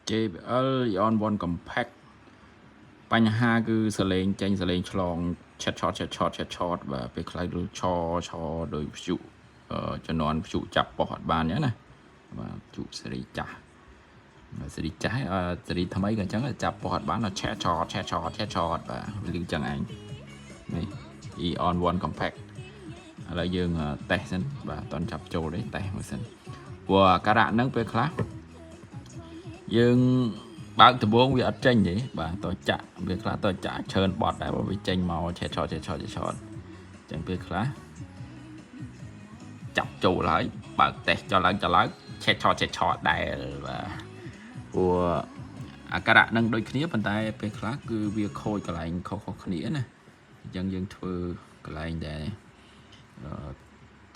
JBL Ion One Compact បញ្ហាគឺសលេងចេញសលេងឆ្លង chat shot បាទពេលខ្លះដូចឆដោយព្យុជំនាន់ព្យុចាប់បោះអត់បានអញ្ចឹងណាបាទព្យុសេរីចាស់សេរីចាស់សេរីថ្មីក៏អញ្ចឹងចាប់បោះអត់បាន chat shot បាទវាលឺអញ្ចឹងឯងនេះ Ion One Compact ឥឡូវយើងតេស្តសិនបាទអត់ចាប់ចូលទេតេស្តមើលសិនព្រោះអាការៈហ្នឹងពេលខ្លះយើងបើកដំបងវាអត់ចេញទេបាទតចាក់វាខ្លះតចាក់ច្រើនបត់ដែរបើវាចេញមកឆេតឆតអញ្ចឹងពេលខ្លះចាប់ចូលហើយបើកតេស្តចឡើងឆេតឆតដែរបាទព្រោះអាការៈនឹងដូចគ្នាប៉ុន្តែពេលខ្លះគឺវាខូចកន្លែងខុសគ្នាណាអញ្ចឹងយើងធ្វើកន្លែងដែល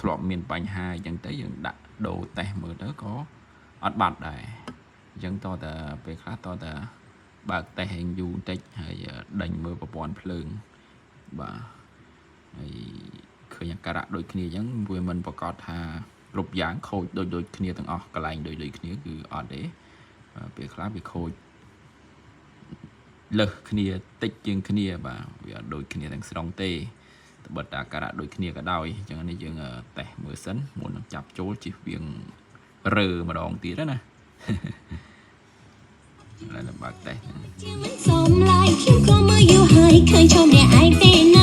ធ្លាប់មានបញ្ហាអញ្ចឹងទៅយើងដាក់ដូរតេស្តមើលទៅក៏អត់បាត់ដែរអញ្ចឹងតតែពេលខ្លះតតែបើកតេស្តឲ្យយូរបន្តិចហើយដេញមើលប្រព័ន្ធភ្លើងបាទហើយឃើញអាការៈដូចគ្នាអញ្ចឹងវាមិនប្រកាសថាគ្រប់យ៉ាងខូចដូចគ្នាទាំងអស់កន្លែងដូចគ្នាគឺអត់ទេពេលខ្លះវាខូចលើសគ្នាតិចជាងគ្នាបាទវាអត់ដូចគ្នាទាំងស្រុងទេត្បិតតែអាការៈដូចគ្នាក៏ដោយអញ្ចឹងនេះយើងតេស្តមើលសិនមុននឹងចាប់ចូលជិះវាងរើម្ដងទៀតណាឡើយបើកតេស្ត